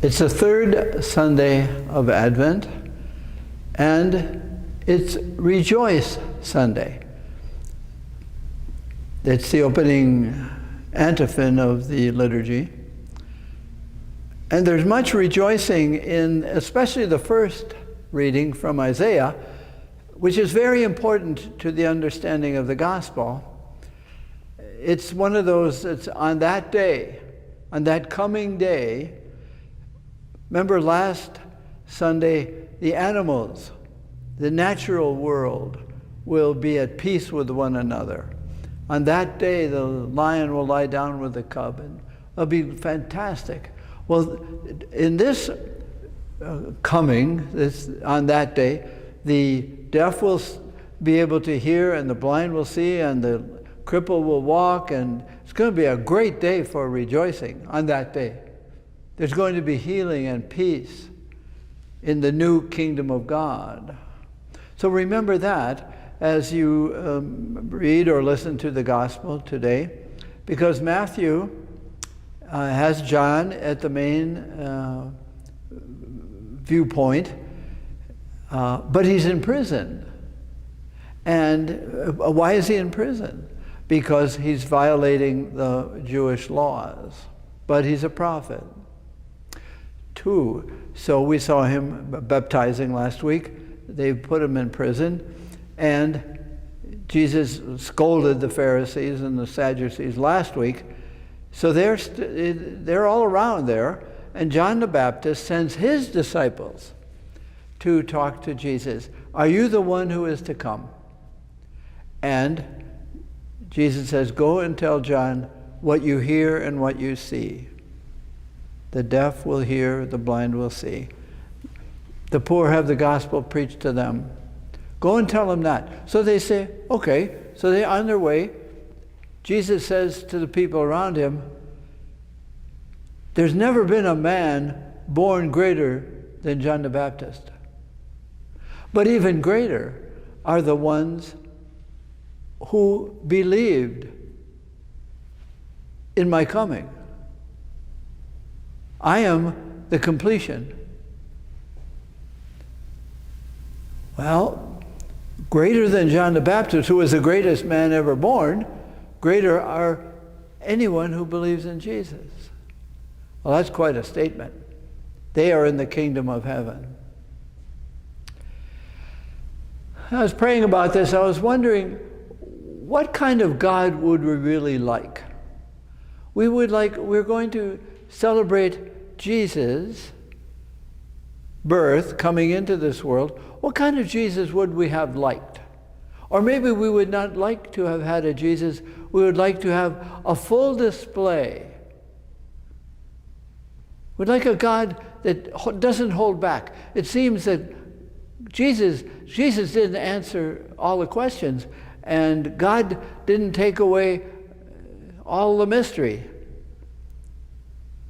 It's the third Sunday of Advent, and it's Rejoice Sunday. It's the opening antiphon of the liturgy. And there's much rejoicing in especially the first reading from Isaiah, which is very important to the understanding of the gospel. It's one of those that's on that day, on that coming day. Remember last Sunday, the animals, the natural world will be at peace with one another. On that day, the lion will lie down with the cub, and it'll be fantastic. Well, in this on that day, the deaf will be able to hear, and the blind will see, and the cripple will walk, and it's going to be a great day for rejoicing on that day. There's going to be healing and peace in the new kingdom of God. So remember that as you read or listen to the gospel today, because Matthew has John at the main viewpoint, but he's in prison. And why is he in prison? Because he's violating the Jewish laws, but he's a prophet. 2, so we saw him baptizing last week. They put him in prison, and Jesus scolded the Pharisees and the Sadducees last week. So they're all around there, and John the Baptist sends his disciples to talk to Jesus. Are you the one who is to come? And Jesus says, go and tell John what you hear and what you see. The deaf will hear, the blind will see. The poor have the gospel preached to them. Go and tell them that. So they say, okay. So they're on their way. Jesus says to the people around him, there's never been a man born greater than John the Baptist. But even greater are the ones who believed in my coming. I am the completion. Well, greater than John the Baptist, who was the greatest man ever born, greater are anyone who believes in Jesus. Well, that's quite a statement. They are in the kingdom of heaven. I was praying about this. I was wondering, what kind of God would we really like? We're going to celebrate Jesus' birth, coming into this world. What kind of Jesus would we have liked? Or maybe we would not like to have had a Jesus. We would like to have a full display. We'd like a God that doesn't hold back. It seems that Jesus didn't answer all the questions, and God didn't take away all the mystery.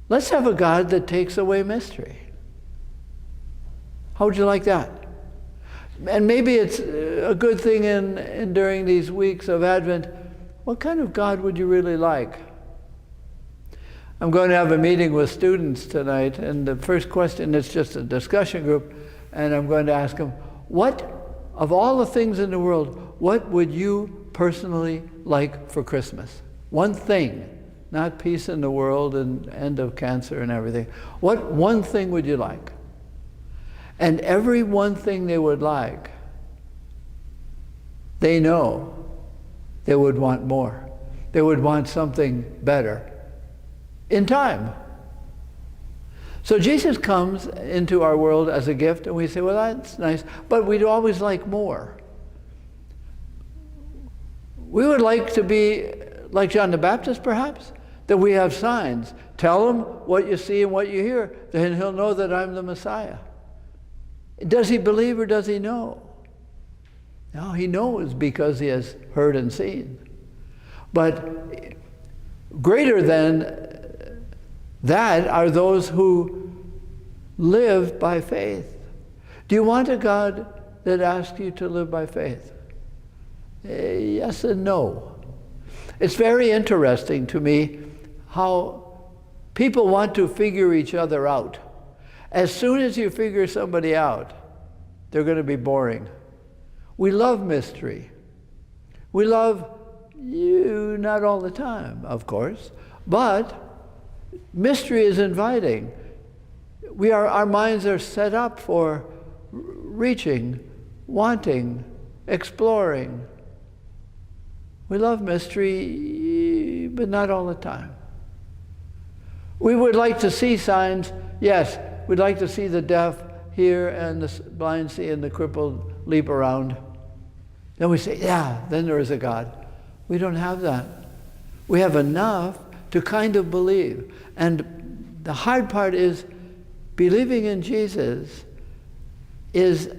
Let's have a God that takes away mystery. How would you like that? And maybe it's a good thing in during these weeks of Advent, what kind of God would you really like? I'm going to have a meeting with students tonight, and the first question is just a discussion group, and I'm going to ask them, what, of all the things in the world, what would you personally like for Christmas? One thing. Not peace in the world and end of cancer and everything. What one thing would you like? And every one thing they would like, they know they would want more. They would want something better in time. So Jesus comes into our world as a gift, and we say, well, that's nice, but we'd always like more. We would like to be like John the Baptist, perhaps, that we have signs. Tell him what you see and what you hear, then he'll know that I'm the Messiah. Does he believe or does he know? No, he knows because he has heard and seen. But greater than that are those who live by faith. Do you want a God that asks you to live by faith? Yes and no. It's very interesting to me how people want to figure each other out. As soon as you figure somebody out, they're going to be boring. We love mystery. We love you, not all the time, of course, but mystery is inviting. Our minds are set up for reaching, wanting, exploring. We love mystery, but not all the time. We would like to see signs. Yes, we'd like to see the deaf hear and the blind see and the crippled leap around. Then we say, yeah, then there is a God. We don't have that. We have enough to kind of believe. And the hard part is believing in Jesus is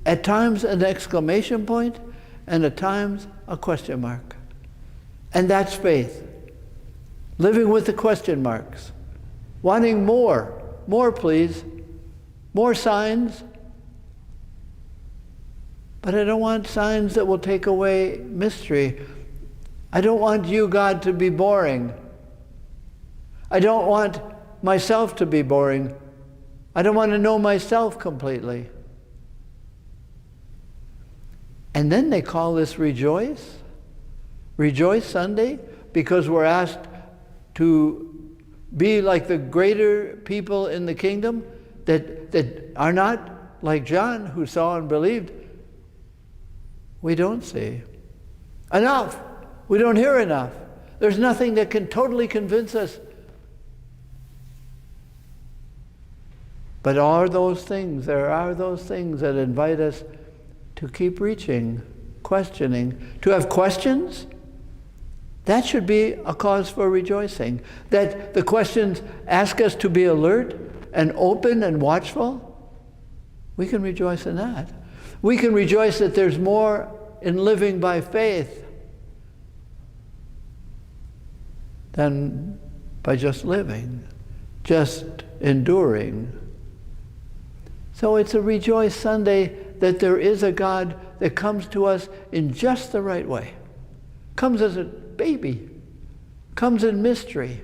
at times an exclamation point and at times a question mark. And that's faith. Living with the question marks. Wanting more. More, please. More signs. But I don't want signs that will take away mystery. I don't want you, God, to be boring. I don't want myself to be boring. I don't want to know myself completely. And then they call this Rejoice. Rejoice Sunday, because we're asked to be like the greater people in the kingdom that are not like John, who saw and believed. We don't see enough. We don't hear enough. There's nothing that can totally convince us. But there are those things that invite us to keep reaching, questioning, to have questions. That should be a cause for rejoicing. That the questions ask us to be alert and open and watchful. We can rejoice in that. We can rejoice that there's more in living by faith than by just living, just enduring. So it's a Rejoice Sunday that there is a God that comes to us in just the right way. Comes as a baby. Comes in mystery.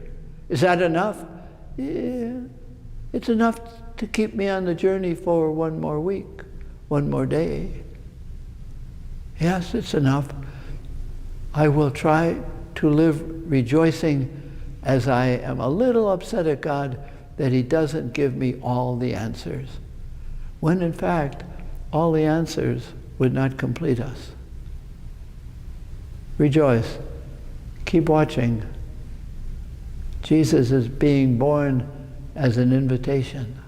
Is that enough? Yeah. It's enough to keep me on the journey for one more week, one more day. Yes, it's enough. I will try to live rejoicing as I am a little upset at God that He doesn't give me all the answers, when in fact, all the answers would not complete us. Rejoice. Keep watching. Jesus is being born as an invitation.